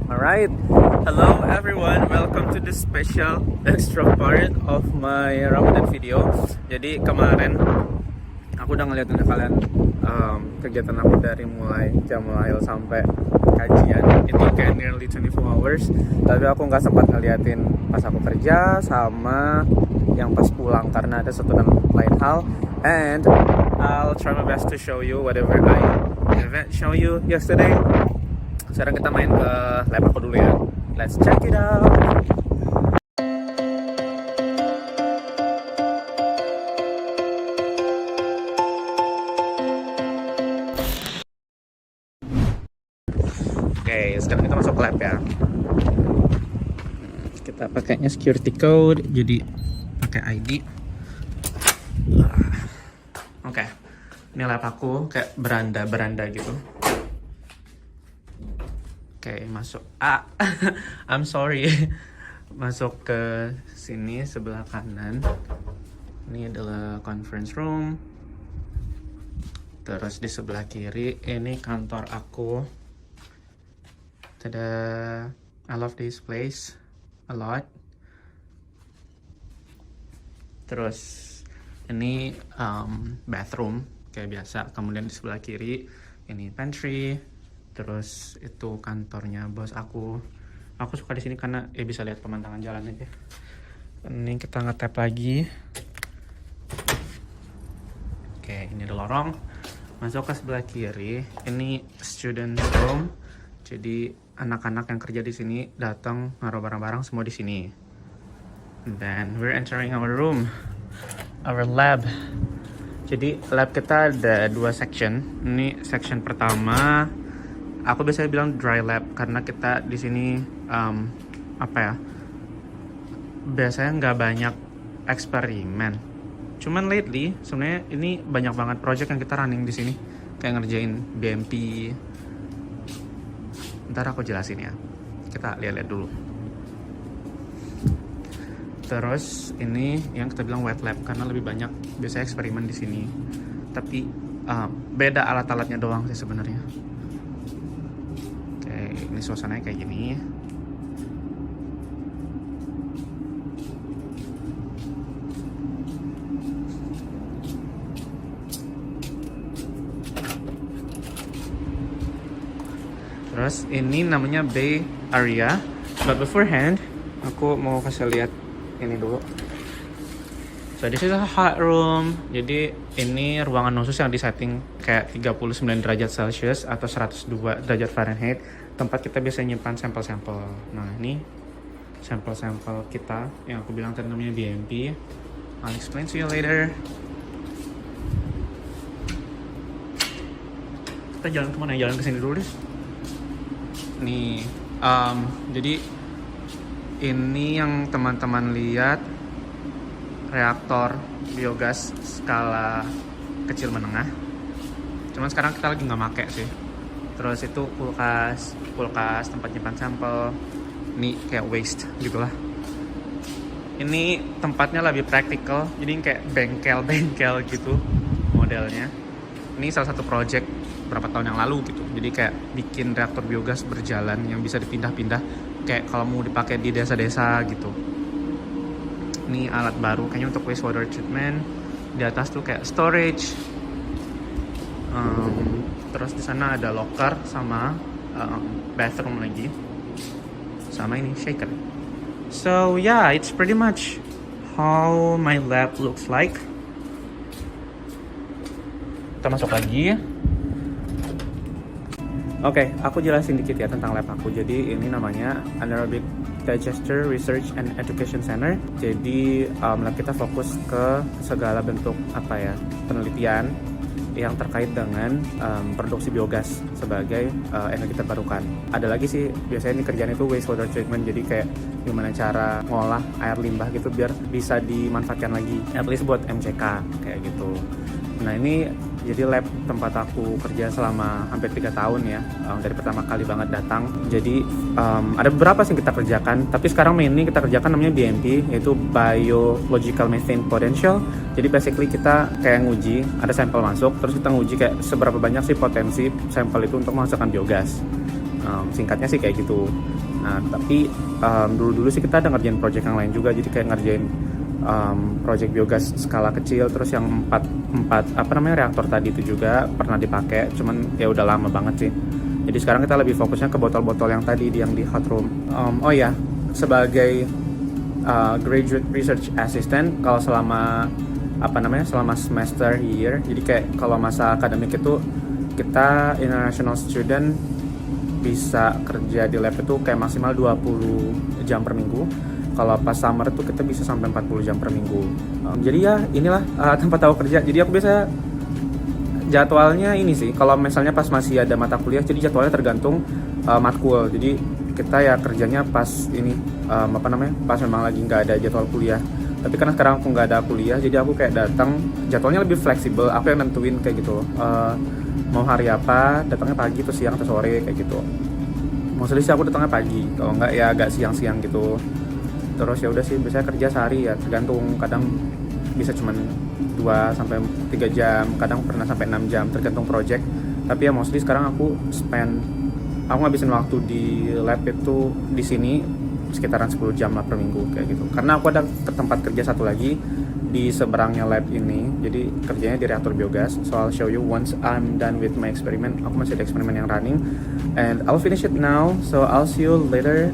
Alright, hello everyone, welcome to this special extra part of my Ramadan video. Jadi kemarin aku udah ngeliatin kalian kegiatan aku dari mulai jam lahir sampai kajian. Itu kayak nearly 24 hours. Tapi aku nggak sempat ngeliatin pas aku kerja sama yang pas pulang karena ada satu dan lain hal. And I'll try my best to show you whatever I haven't show you yesterday. Sekarang kita main ke lab aku dulu ya. Let's check it out. Oke, sekarang kita masuk lab ya. Kita pakainya security code, jadi pakai ID. Oke, ini lab aku kayak beranda gitu. Oke, masuk. I'm sorry. Masuk ke sini sebelah kanan. Ini adalah conference room. Terus di sebelah kiri ini kantor aku. Tada, I love this place a lot. Terus ini bathroom kayak biasa. Kemudian di sebelah kiri ini pantry. Terus itu kantornya bos aku. Aku suka di sini karena bisa lihat pemandangan jalan aja. Ini kita nge-tap lagi. Oke, ini ada lorong. Masuk ke sebelah kiri. Ini student room. Jadi anak-anak yang kerja di sini datang naruh barang-barang semua di sini. And then we're entering our room, our lab. Jadi lab kita ada dua section. Ini section pertama. Aku biasanya bilang dry lab karena kita di sini biasanya nggak banyak eksperimen. Cuman lately sebenarnya ini banyak banget project yang kita running di sini, kayak ngerjain BMP. Ntar aku jelasin ya. Kita lihat-lihat dulu. Terus ini yang kita bilang wet lab karena lebih banyak biasanya eksperimen di sini. Tapi beda alat-alatnya doang sih sebenarnya. Ini suasananya kayak gini. Terus ini namanya Bay Area. But beforehand, aku mau kasih lihat ini dulu. So this is a hot room. Jadi ini ruangan khusus yang disetting kayak 39 derajat Celcius atau 102 derajat Fahrenheit. Tempat kita biasa nyimpan sampel-sampel. Nah ini sampel-sampel kita yang aku bilang tadi namanya BMP. I'll explain to you later. Kita jalan kemana? Jalan ke sini dulu deh. Nih, jadi ini yang teman-teman lihat reaktor biogas skala kecil menengah. Cuman sekarang kita lagi nggak make sih. Terus itu kulkas tempat nyimpan sampel. Ini kayak waste gitulah. Ini tempatnya lebih praktikal, jadi kayak bengkel-bengkel gitu modelnya. Ini salah satu project berapa tahun yang lalu gitu. Jadi kayak bikin reaktor biogas berjalan yang bisa dipindah-pindah. Kayak kalau mau dipakai di desa-desa gitu. Ini alat baru kayaknya untuk wastewater treatment. Di atas tuh kayak storage. Terus di sana ada locker sama bathroom lagi. Sama ini shaker. So yeah, it's pretty much how my lab looks like. Kita masuk lagi. Oke, aku jelasin dikit ya tentang lab aku. Jadi ini namanya Anaerobic Digester Research and Education Center. Jadi lab kita fokus ke segala bentuk penelitian yang terkait dengan produksi biogas sebagai energi terbarukan. Ada lagi sih biasanya ini kerjaan itu wastewater treatment, jadi kayak gimana cara ngolah air limbah gitu biar bisa dimanfaatkan lagi, at least buat MCK kayak gitu. Nah ini jadi lab tempat aku kerja selama hampir 3 tahun ya, dari pertama kali banget datang. Jadi ada beberapa sih yang kita kerjakan, tapi sekarang mainly kita kerjakan namanya BMP, yaitu Biological Methane Potential. Jadi basically kita kayak nguji, ada sampel masuk, terus kita nguji kayak seberapa banyak sih potensi sampel itu untuk menghasilkan biogas. Singkatnya sih kayak gitu. Nah tapi dulu sih kita ada ngerjain project yang lain juga, jadi kayak ngerjain project biogas skala kecil, terus yang empat reaktor tadi itu juga pernah dipakai, cuman ya udah lama banget sih. Jadi sekarang kita lebih fokusnya ke botol-botol yang tadi yang di hot room. Oh ya, sebagai graduate research assistant, kalau selama selama semester year, jadi kayak kalau masa akademik itu kita international student bisa kerja di lab itu kayak maksimal 20 jam per minggu. Kalau pas summer tuh kita bisa sampai 40 jam per minggu. Jadi ya inilah tempat aku kerja. Jadi aku biasa jadwalnya ini sih, kalau misalnya pas masih ada mata kuliah, jadi jadwalnya tergantung matkul. Jadi kita ya kerjanya pas ini pas memang lagi nggak ada jadwal kuliah. Tapi karena sekarang aku nggak ada kuliah, jadi aku kayak datang, jadwalnya lebih fleksibel. Aku yang nentuin kayak gitu. Mau hari apa, datangnya pagi atau siang atau sore kayak gitu. Mostly sih aku datangnya pagi, kalau nggak ya agak siang-siang gitu. Terus ya udah sih, biasanya kerja sehari ya tergantung, kadang bisa cuman 2 sampai 3 jam, kadang pernah sampai 6 jam tergantung project. Tapi ya mostly sekarang aku ngabisin waktu di lab itu di sini sekitaran 10 jam lah per minggu kayak gitu. Karena aku ada ke tempat kerja satu lagi di seberangnya lab ini, jadi kerjanya di reaktor biogas. So I'll show you once I'm done with my experiment. Aku masih ada eksperimen yang running and I'll finish it now, so I'll see you later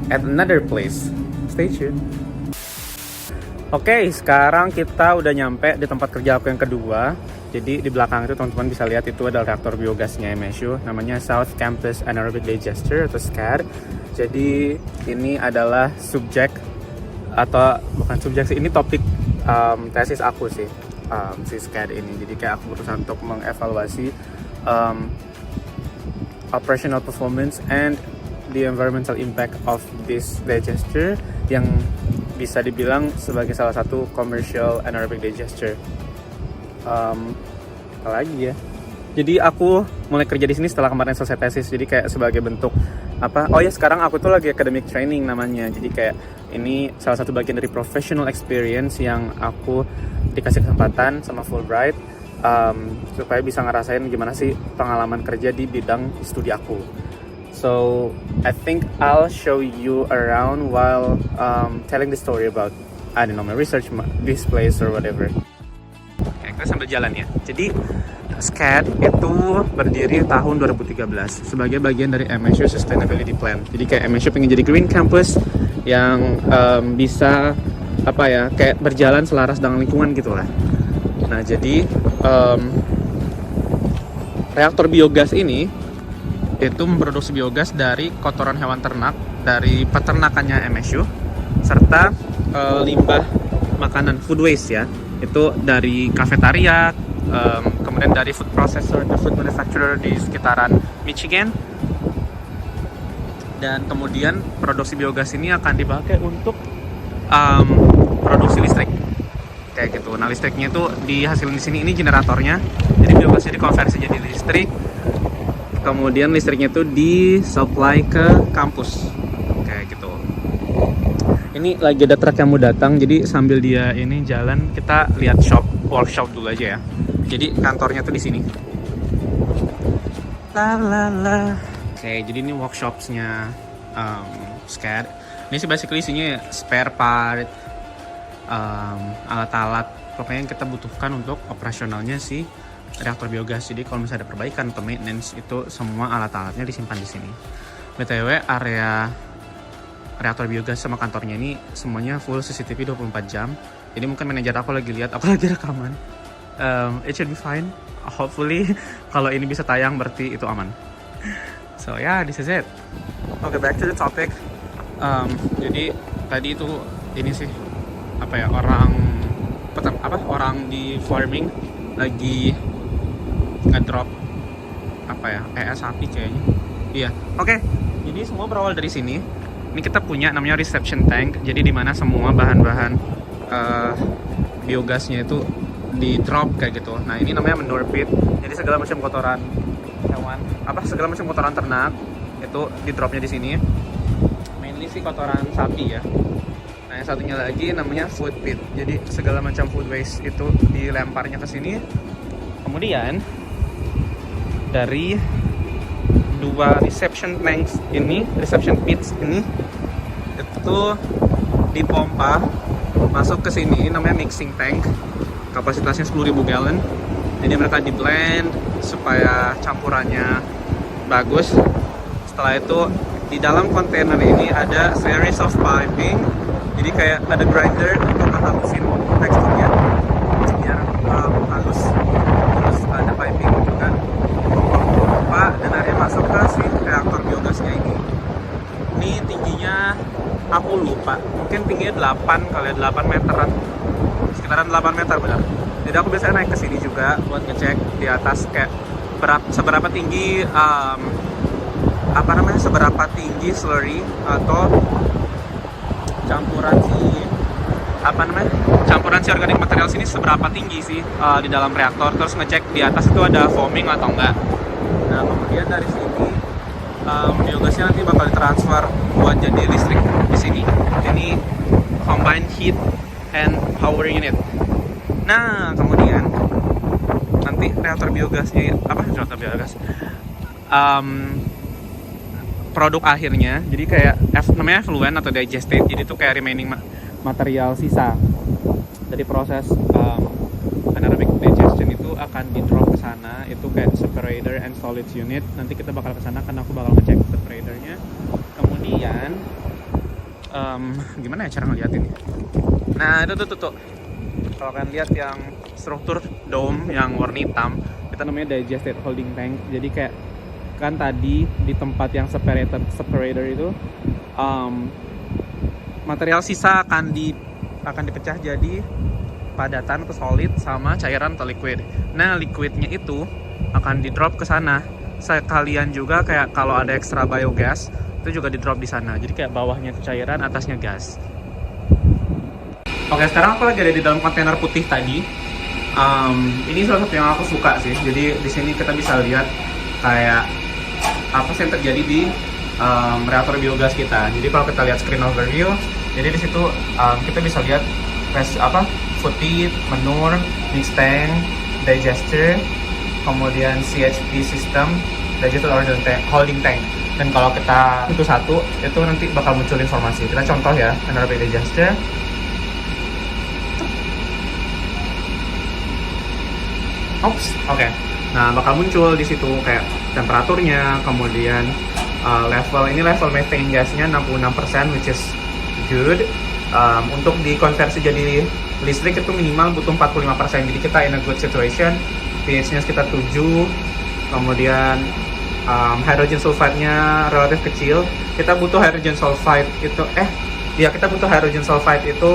at another place. Stay tuned. Oke, sekarang kita udah nyampe di tempat kerja aku yang kedua. Jadi di belakang itu teman-teman bisa lihat itu adalah reaktor biogasnya MSU, namanya South Campus Anaerobic Digester atau SCAD. Jadi ini adalah subjek, atau bukan subjek sih, ini topik tesis aku sih, si SCAD ini. Jadi kayak aku berusaha untuk mengevaluasi operational performance and the environmental impact of this digester yang bisa dibilang sebagai salah satu commercial anaerobic digester. Apa lagi ya? Jadi aku mulai kerja di sini setelah kemarin selesai tesis. Jadi kayak sebagai bentuk oh ya, sekarang aku tuh lagi academic training namanya. Jadi kayak ini salah satu bagian dari professional experience yang aku dikasih kesempatan sama Fulbright supaya bisa ngerasain gimana sih pengalaman kerja di bidang studi aku. So I think I'll show you around while telling the story about I don't know my research, this place or whatever. Oke, kita sambil jalan ya. Jadi SCAD itu berdiri tahun 2013 sebagai bagian dari MSU Sustainability Plan. Jadi kayak MSU pengen jadi green campus yang bisa kayak berjalan selaras dengan lingkungan gitulah. Nah jadi reaktor biogas ini itu memproduksi biogas dari kotoran hewan ternak dari peternakannya MSU serta limbah makanan, food waste ya, itu dari kafetaria, kemudian dari food processor atau food manufacturer di sekitaran Michigan. Dan kemudian produksi biogas ini akan dipakai untuk produksi listrik kayak gitu. Nah listriknya itu dihasilkan di sini, ini generatornya. Jadi biogasnya dikonversi jadi listrik. Kemudian listriknya itu disupply ke kampus kayak gitu. Ini lagi ada truk yang mau datang, jadi sambil dia ini jalan kita lihat workshop dulu aja ya. Jadi kantornya tuh di sini. Oke, jadi ini workshopsnya SCAD. Ini sih basically isinya spare part, alat-alat pokoknya yang kita butuhkan untuk operasionalnya si reaktor biogas. Jadi kalau misalnya ada perbaikan atau maintenance, itu semua alat-alatnya disimpan di sini. BTW area reaktor biogas sama kantornya ini semuanya full CCTV 24 jam. Jadi mungkin manajer aku lagi lihat aku lagi rekaman. It should be fine. Hopefully kalau ini bisa tayang berarti itu aman. So yeah, this is it. Okay, back to the topic. Jadi tadi itu ini sih orang di farming lagi ngedrop sapi kayaknya. Iya. Oke. Jadi semua berawal dari sini. Ini kita punya namanya reception tank. Jadi di mana semua bahan-bahan biogasnya itu di drop kayak gitu. Nah, ini namanya manure pit. Jadi segala macam kotoran hewan, segala macam kotoran ternak itu di dropnya di sini. Mainly sih kotoran sapi ya. Nah, yang satunya lagi namanya food pit. Jadi segala macam food waste itu dilemparnya ke sini. Kemudian dari 2 dua reception tanks ini, reception pits ini itu dipompa masuk ke sini, namanya mixing tank, kapasitasnya 10.000 gallon. Jadi mereka di blend supaya campurannya bagus. Setelah itu di dalam kontainer ini ada series of piping, jadi kayak ada grinder untuk menghalusin teksturnya biar halus. Terus ada piping juga pompa dan akhirnya masuk ke si reaktor biogasnya ini. Ini tingginya aku lupa, mungkin tingginya 8 kali 8 meteran, sekitaran 8 meter benar. Jadi aku biasanya naik ke sini juga buat ngecek di atas kayak seberapa tinggi seberapa tinggi slurry atau campuran si organik material sini seberapa tinggi sih di dalam reaktor. Terus ngecek di atas itu ada foaming atau enggak. Nah kemudian dari sini biogasnya nanti bakal ditransfer buat jadi listrik di sini. Ini combined heat and power unit. Nah kemudian nanti reaktor biogasnya produk akhirnya jadi kayak namanya effluent atau digestate. Jadi itu kayak remaining material sisa dari proses anaerobic digestion itu akan di drop ke sana. Itu kayak separator and solids unit. Nanti kita bakal ke sana karena aku bakal ngecek separatornya. Kemudian gimana ya cara ngeliatin? Nah itu tuh kalau kalian lihat yang struktur dome yang warna hitam, itu namanya digestate holding tank. Jadi kayak kan tadi di tempat yang separator itu material sisa akan dipecah jadi padatan ke solid sama cairan atau liquid. Nah liquidnya itu akan di drop ke sana. Sekalian juga kayak kalau ada ekstra biogas itu juga di drop di sana. Jadi kayak bawahnya itu cairan, atasnya gas. Oke, sekarang aku lagi ada di dalam kontainer putih tadi. Ini salah satu yang aku suka sih. Jadi di sini kita bisa lihat kayak apa sih yang terjadi di reaktor biogas kita. Jadi kalau kita lihat screen overview, jadi di situ kita bisa lihat food pit, manure, mix tank, digester, kemudian CHP system, digested holding tank. Dan kalau kita itu satu, itu nanti bakal muncul informasi. Kita contoh ya, anaerobic digester. Oke. Nah, bakal muncul di situ kayak temperaturnya, kemudian level methane gasnya 66%, which is good. Untuk dikonversi jadi listrik itu minimal butuh 45%. Jadi kita in a good situation. pH-nya sekitar 7. Kemudian hydrogen sulfide-nya relatif kecil. Kita butuh hydrogen sulfide itu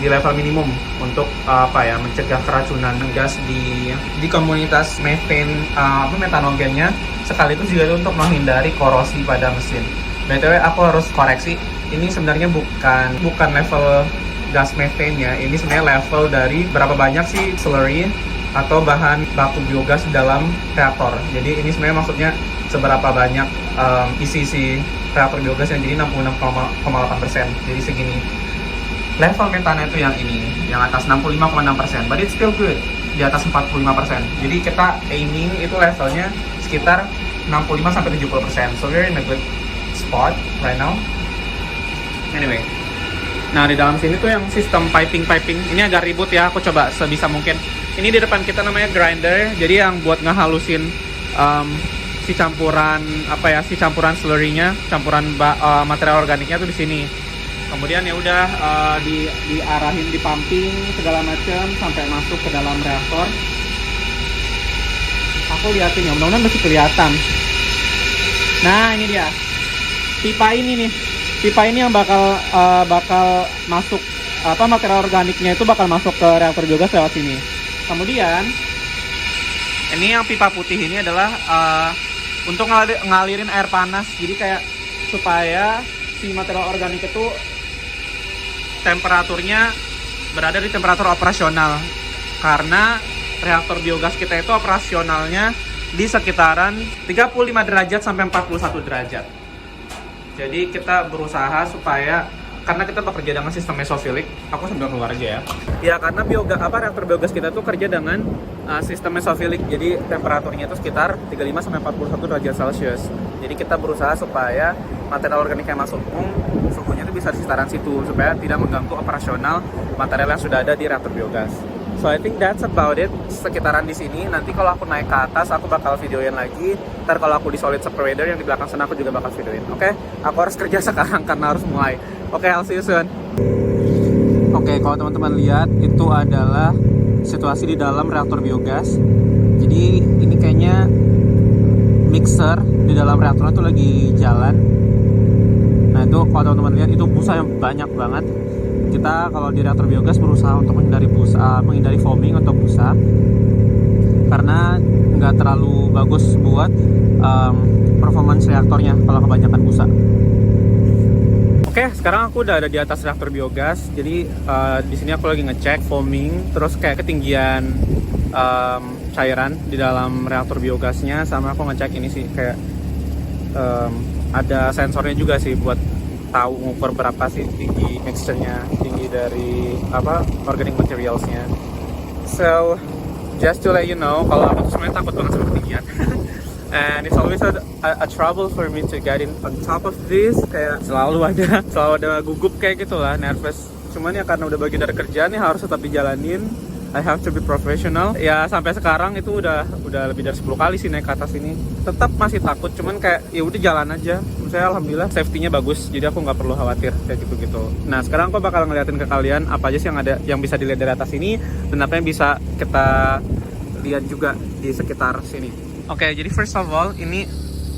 di level minimum untuk mencegah keracunan gas di komunitas metanogennya, sekaligus juga untuk menghindari korosi pada mesin. BTW aku harus koreksi, ini sebenarnya bukan level gas methane-nya, ini sebenarnya level dari berapa banyak sih slurry atau bahan baku biogas dalam reaktor. Jadi ini sebenarnya maksudnya seberapa banyak isi reaktor biogas yang jadi 66,8%. Jadi segini. Level metana itu yang ini, yang atas 65,6%, but it's still good, di atas 45%. Jadi kita aiming itu levelnya sekitar 65-70%. So we're in a good spot right now. Anyway. Nah, di dalam sini tuh yang sistem piping. Ini agak ribut ya, aku coba sebisa mungkin. Ini di depan kita namanya grinder. Jadi yang buat ngehalusin si campuran slurry-nya, campuran material organiknya tuh di sini. Kemudian ya udah diarahin, di pumping segala macam sampai masuk ke dalam reaktor. Aku liatin ya, mudah-mudahan masih kelihatan. Nah, ini dia. Pipa ini yang bakal masuk material organiknya itu bakal masuk ke reaktor biogas lewat sini. Kemudian ini yang pipa putih ini adalah untuk ngalirin air panas. Jadi kayak supaya si material organik itu temperaturnya berada di temperatur operasional. Karena reaktor biogas kita itu operasionalnya di sekitaran 35 derajat sampai 41 derajat. Jadi kita berusaha supaya, karena kita bekerja dengan sistem mesofilik, aku sambil keluar aja ya. Ya karena reaktor biogas kita tuh kerja dengan sistem mesofilik, jadi temperaturnya itu sekitar 35 sampai 41 derajat Celcius. Jadi kita berusaha supaya material organik yang masuk suhunya itu bisa di sekitaran situ supaya tidak mengganggu operasional material yang sudah ada di reaktor biogas. So I think that's about it sekitaran di sini. Nanti kalau aku naik ke atas aku bakal videoin lagi. Ntar kalau aku di solid separator yang di belakang sana aku juga bakal videoin. Oke? Aku harus kerja sekarang karena harus mulai. Oke, I'll see you soon. Oke, kalau teman-teman lihat itu adalah situasi di dalam reaktor biogas. Jadi ini kayaknya mixer di dalam reaktor itu lagi jalan. Nah itu kalau teman-teman lihat itu busa yang banyak banget. Kita kalau di reaktor biogas berusaha untuk menghindari busa, menghindari foaming atau busa karena nggak terlalu bagus buat performance reaktornya kalau kebanyakan busa. Oke, sekarang aku udah ada di atas reaktor biogas. Jadi di sini aku lagi ngecek foaming, terus kayak ketinggian cairan di dalam reaktor biogasnya, sama aku ngecek ini sih kayak ada sensornya juga sih buat tahu ngukur berapa sih tinggi mixture-nya, tinggi dari organic materials-nya. So just to let you know, kalau aku tuh sebenarnya takut banget sama ketinggian. And it's always a trouble for me to get in on top of this. Kayak selalu ada gugup kayak gitulah, nervous. Cuman ya karena udah bagian dari kerjaan ya harus tetap dijalanin. I have to be professional. Ya sampai sekarang itu udah lebih dari 10 kali sih naik ke atas ini. Tetap masih takut, cuman kayak ya udah jalan aja. Saya alhamdulillah safety-nya bagus, jadi aku nggak perlu khawatir kayak gitu-gitu. Nah sekarang aku bakal ngeliatin ke kalian apa aja sih yang bisa dilihat dari atas ini dan apa yang bisa kita lihat juga di sekitar sini. Oke, jadi first of all ini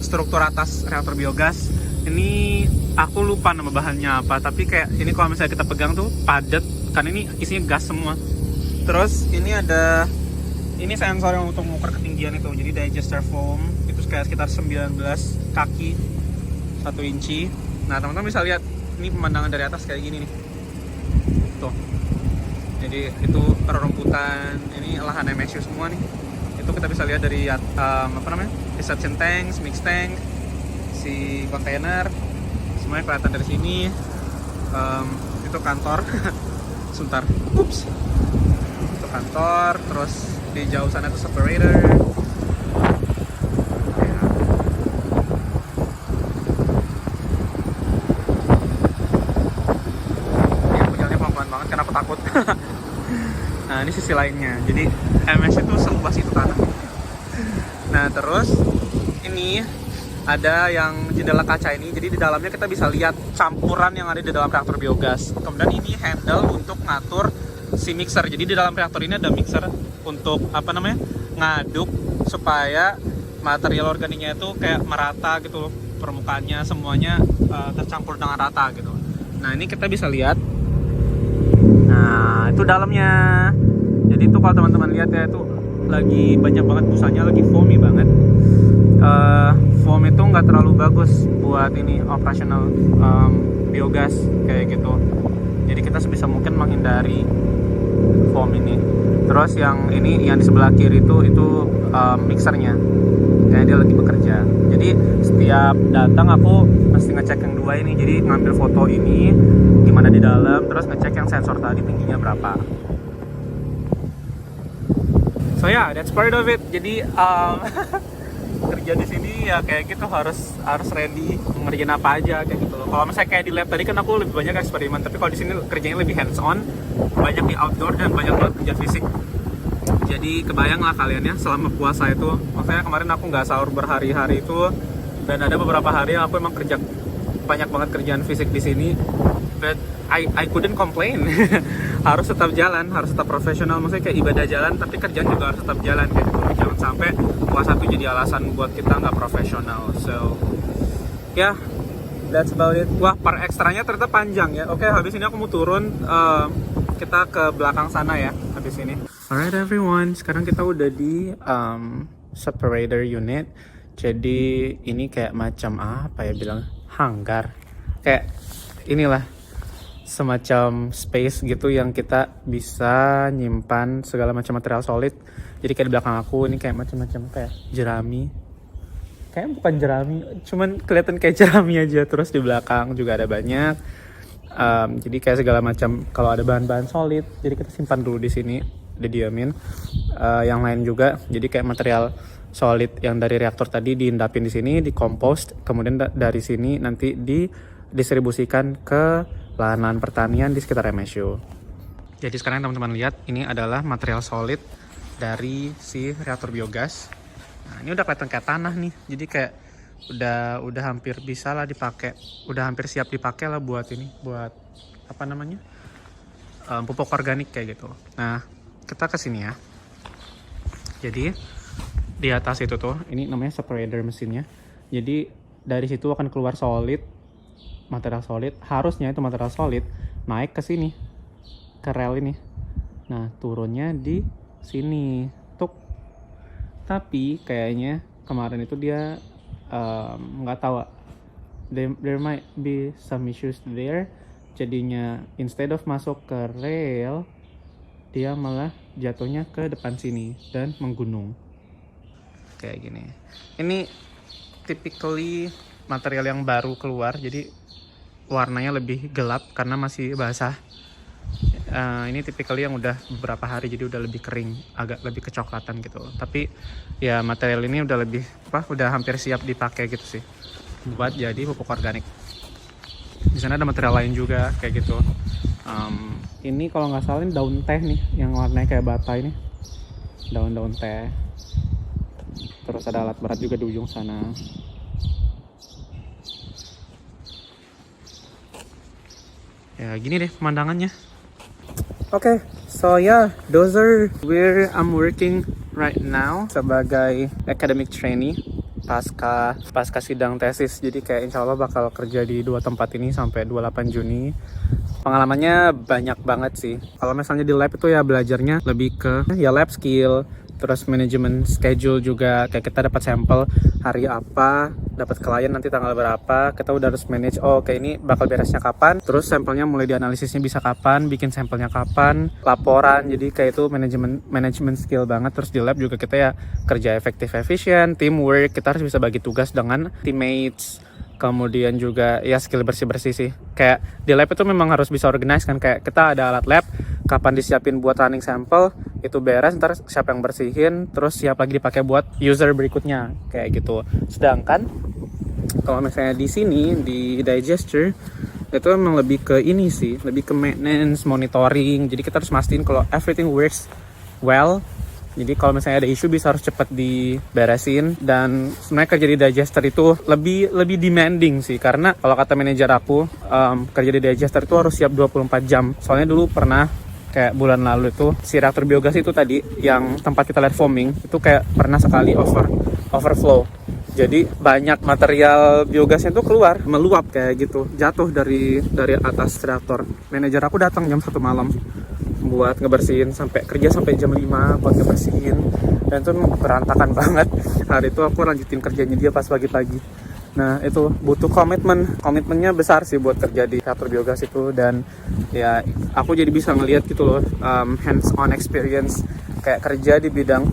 struktur atas reaktor biogas. Ini aku lupa nama bahannya apa, tapi kayak ini kalau misalnya kita pegang tuh padat, karena ini isinya gas semua. Terus ini ada sensor yang untuk mengukur ketinggian itu. Jadi digester foam itu kayak sekitar 19 kaki 1 inci. Nah teman-teman bisa lihat ini pemandangan dari atas kayak gini nih. Tuh. Jadi itu rerumputan, ini lahan MSU semua nih. Itu kita bisa lihat dari reception tank, mix tank, si kontainer, semuanya kelihatan dari sini. Itu kantor. Sebentar. Ups. Kantor, terus di jauh sana itu separator. Ini aku jalannya pelan-pelan banget karena aku takut. Nah ini sisi lainnya, jadi MS itu seluas itu tanah. Nah terus ini ada yang jendela kaca ini, jadi di dalamnya kita bisa lihat campuran yang ada di dalam reaktor biogas. Kemudian ini handle untuk ngatur si mixer. Jadi di dalam reaktor ini ada mixer untuk ngaduk supaya material organiknya itu kayak merata gitu loh, permukaannya semuanya tercampur dengan rata gitu. Nah ini kita bisa lihat, nah itu dalamnya. Jadi itu kalau teman-teman lihat ya, itu lagi banyak banget busanya, lagi foamy banget. Foam itu nggak terlalu bagus buat ini operasional biogas kayak gitu. Jadi kita sebisa mungkin menghindari foam ini. Terus yang ini yang di sebelah kiri itu mixernya, kayaknya dia lagi bekerja. Jadi setiap datang aku mesti ngecek yang dua ini. Jadi ngambil foto ini gimana di dalam, terus ngecek yang sensor tadi tingginya berapa. So yeah, that's part of it. Jadi kerja di sini ya kayak gitu, harus ready ngerjain apa aja kayak gitu loh. Kalau misalnya kayak di lab tadi kan aku lebih banyak eksperimen, tapi kalau di sini kerjanya lebih hands on, banyak di outdoor dan banyak banget kerja fisik. Jadi kebayang lah kalian ya selama puasa itu, makanya kemarin aku nggak sahur berhari-hari itu, dan ada beberapa hari aku emang kerja banyak banget kerjaan fisik di sini, but I couldn't complain. Harus tetap jalan, harus tetap profesional, maksudnya kayak ibadah jalan tapi kerjaan juga harus tetap jalan kayak gitu. Jangan sampai puasa itu jadi alasan buat kita nggak profesional. So yeah, that's about it. Wah, part ekstranya ternyata panjang ya. Oke, habis ini aku mau turun, kita ke belakang sana ya habis ini. Alright everyone, sekarang kita udah di separator unit. Jadi ini kayak macam apa ya bilang, hanggar, kayak inilah semacam space gitu yang kita bisa nyimpan segala macam material solid. Jadi kayak di belakang aku ini kayak macam-macam kayak jerami, kayak bukan jerami, cuman kelihatan kayak jerami aja. Terus di belakang juga ada banyak, jadi kayak segala macam kalau ada bahan-bahan solid, jadi kita simpan dulu di sini, didiamin. Yang lain juga, jadi kayak material solid yang dari reaktor tadi diendapin di sini, dikompos, kemudian dari sini nanti didistribusikan ke lahan-lahan pertanian di sekitar MSU. Jadi sekarang teman-teman lihat, ini adalah material solid dari si reaktor biogas. Nah, ini udah kelihatan kayak tanah nih, jadi kayak udah hampir bisa lah dipakai, udah hampir siap dipakai lah buat ini, buat apa namanya, pupuk organik kayak gitu. Nah, kita ke sini ya. Jadi di atas itu tuh, ini namanya spreader mesinnya. Jadi dari situ akan keluar solid, material solid. Harusnya itu material solid naik ke sini, ke rel ini. Nah, turunnya di sini, tuk. Tapi kayaknya kemarin itu dia nggak tahu. There might be some issues there. Jadinya instead of masuk ke rel, dia malah jatuhnya ke depan sini dan menggunung. Kayak gini. Ini typically material yang baru keluar, jadi warnanya lebih gelap karena masih basah. Ini typically yang udah beberapa hari, jadi udah lebih kering, agak lebih kecoklatan gitu. Tapi ya material ini udah lebih udah hampir siap dipakai gitu sih, buat jadi pupuk organik. Di sana ada material lain juga kayak gitu. Ini kalau nggak salah ini daun teh nih, yang warnanya kayak bata ini, daun-daun teh. Terus ada alat berat juga di ujung sana. Ya gini deh pemandangannya. Okay, so yeah, those are where I'm working right now sebagai academic trainee pasca sidang tesis. Jadi kayak insya Allah bakal kerja di 2 tempat ini sampai 28 Juni. Pengalamannya banyak banget sih. Kalau misalnya di lab itu ya belajarnya lebih ke ya lab skill, terus manajemen schedule juga. Kayak kita dapat sampel hari apa, dapat klien nanti tanggal berapa, kita udah harus manage, oh kayak ini bakal beresnya kapan, terus sampelnya mulai dianalisisnya bisa kapan, bikin sampelnya kapan, laporan. Jadi kayak itu manajemen skill banget. Terus di lab juga kita ya kerja efektif, efisien, teamwork, kita harus bisa bagi tugas dengan teammates. Kemudian juga ya skill bersih-bersih sih. Kayak di lab itu memang harus bisa organize kan, kayak kita ada alat lab, kapan disiapin buat running sampel, itu beres, ntar siapa yang bersihin, terus siap lagi dipakai buat user berikutnya, kayak gitu. Sedangkan kalau misalnya di sini, di digester, itu memang lebih ke ini sih, lebih ke maintenance, monitoring. Jadi kita harus mastiin kalau everything works well. Jadi kalau misalnya ada isu bisa harus cepat diberesin. Dan sebenarnya kerja di digester itu lebih demanding sih, karena kalau kata manajer aku, kerja di digester itu harus siap 24 jam. Soalnya dulu pernah kayak bulan lalu itu si reaktor biogas itu tadi yang tempat kita lihat foaming itu kayak pernah sekali overflow. Jadi banyak material biogasnya itu keluar, meluap kayak gitu, jatuh dari atas reaktor. Manajer aku datang jam 1 malam buat ngebersihin, sampai kerja sampai jam 5 buat ngebersihin, dan itu berantakan banget. Hari itu aku lanjutin kerjanya dia pas pagi-pagi. Nah itu butuh komitmennya besar sih buat kerja di reaktor biogas itu. Dan ya aku jadi bisa ngelihat gitu loh, hands on experience kayak kerja di bidang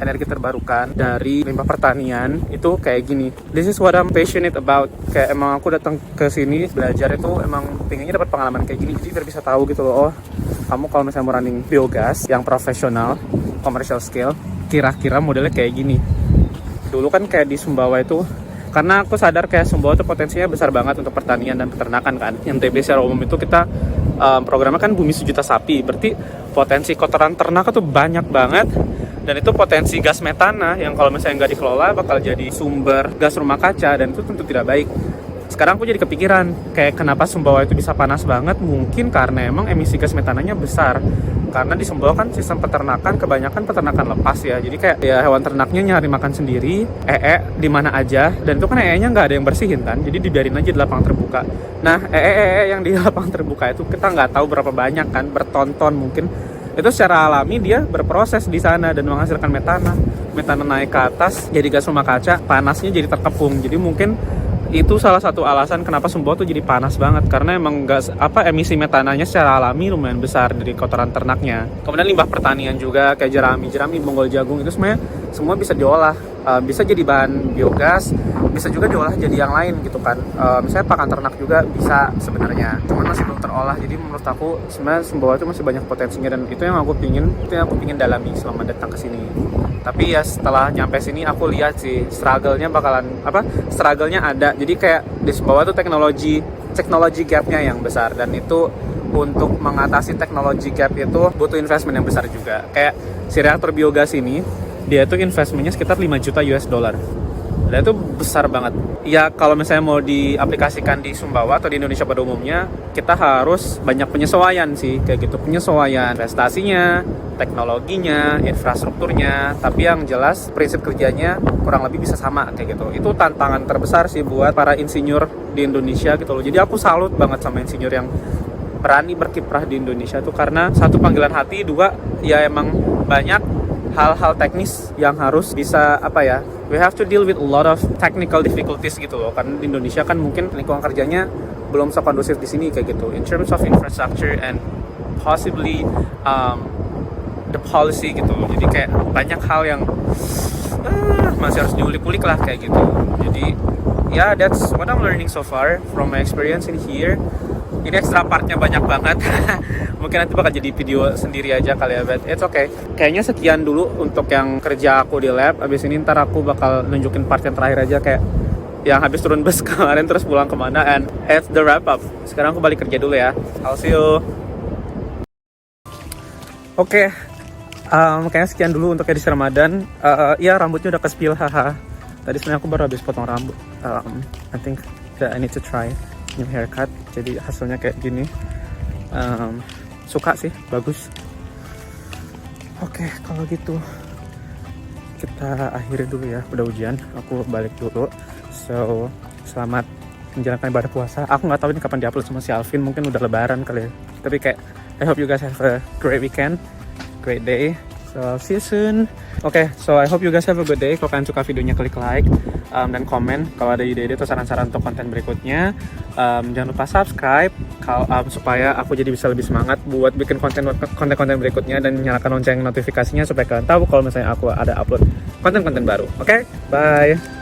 energi terbarukan dari limbah pertanian itu kayak gini. This is what I'm passionate about. Kayak emang aku datang ke sini belajar itu emang pengennya dapat pengalaman kayak gini, jadi biar bisa tahu gitu loh, oh kamu kalau misalnya mau running biogas yang profesional, commercial scale, kira-kira modelnya kayak gini. Dulu kan kayak di Sumbawa itu, karena aku sadar kayak Sumbawa itu potensinya besar banget untuk pertanian dan peternakan kan. Yang TB secara umum itu kita programnya kan Bumi Sejuta Sapi, berarti potensi kotoran ternak itu banyak banget. Dan itu potensi gas metana yang kalau misalnya nggak dikelola bakal jadi sumber gas rumah kaca, dan itu tentu tidak baik. Sekarang aku jadi kepikiran, kayak kenapa Sumbawa itu bisa panas banget? Mungkin karena emang emisi gas metananya besar. Karena di Sumbawa kan sistem peternakan, kebanyakan peternakan lepas ya. Jadi kayak ya hewan ternaknya nyari makan sendiri, di mana aja. Dan itu kan nya nggak ada yang bersihin kan, jadi dibiarin aja di lapang terbuka. Nah yang di lapang terbuka itu kita nggak tahu berapa banyak kan, bertonton mungkin. Itu secara alami dia berproses di sana dan menghasilkan metana. Metana naik ke atas jadi gas rumah kaca, panasnya jadi terkepung. Jadi mungkin itu salah satu alasan kenapa Sumbawa tuh jadi panas banget, karena emang emisi metananya secara alami lumayan besar dari kotoran ternaknya. Kemudian limbah pertanian juga kayak jerami, bonggol jagung itu semuanya semua bisa diolah bisa jadi bahan biogas, bisa juga diolah jadi yang lain gitu kan. Misalnya pakan ternak juga bisa sebenarnya, cuman masih belum terolah. Jadi menurut aku sebenarnya Sumbawa itu masih banyak potensinya, dan itu yang aku pingin dalami selama datang ke sini. Tapi ya setelah nyampe sini aku lihat sih struggle-nya struggle-nya ada. Jadi kayak di Sumbawa tuh teknologi gap-nya yang besar, dan itu untuk mengatasi teknologi gap itu butuh investment yang besar juga. Kayak si reaktor biogas ini, dia tuh investmentnya sekitar 5 juta US dollar. Dan itu besar banget. Ya kalau misalnya mau diaplikasikan di Sumbawa atau di Indonesia pada umumnya, kita harus banyak penyesuaian sih, kayak gitu. Penyesuaian investasinya, teknologinya, infrastrukturnya. Tapi yang jelas prinsip kerjanya kurang lebih bisa sama kayak gitu. Itu tantangan terbesar sih buat para insinyur di Indonesia gitu loh. Jadi aku salut banget sama insinyur yang berani berkiprah di Indonesia tuh, karena satu panggilan hati, dua ya emang banyak hal-hal teknis yang harus bisa we have to deal with a lot of technical difficulties gitu loh. Karena di Indonesia kan mungkin lingkungan kerjanya belum sekondusif di sini kayak gitu in terms of infrastructure and possibly the policy gitu loh. Jadi kayak banyak hal yang masih harus diulik-ulik lah kayak gitu. Jadi ya that's what I'm learning so far from my experience in here. Ini extra partnya banyak banget. Mungkin nanti bakal jadi video sendiri aja kali ya, but it's okay. Kayaknya sekian dulu untuk yang kerja aku di lab. Abis ini ntar aku bakal nunjukin part yang terakhir aja, kayak yang habis turun bus kemarin terus pulang kemana. And it's the wrap up. Sekarang aku balik kerja dulu ya. I'll see you. Oke, kayaknya sekian dulu untuk edisi Ramadan. Ya rambutnya udah ke-spill, haha. Tadi sebenarnya aku baru habis potong rambut. I think that I need to try new haircut, jadi hasilnya kayak gini. Suka sih, bagus. Oke, kalau gitu kita akhiri dulu ya, udah ujian, aku balik dulu. So, selamat menjalankan ibadah puasa. Aku nggak tahu ini kapan diupload sama si Alvin, mungkin udah lebaran kali ya. Tapi kayak I hope you guys have a great weekend, great day. So I'll see you soon. Oke, so I hope you guys have a good day. Kalau kalian suka videonya, klik like dan komen kalau ada ide-ide atau saran-saran untuk konten berikutnya. Jangan lupa subscribe supaya aku jadi bisa lebih semangat buat bikin konten-konten berikutnya, dan nyalakan lonceng notifikasinya supaya kalian tahu kalau misalnya aku ada upload konten-konten baru. Oke, bye.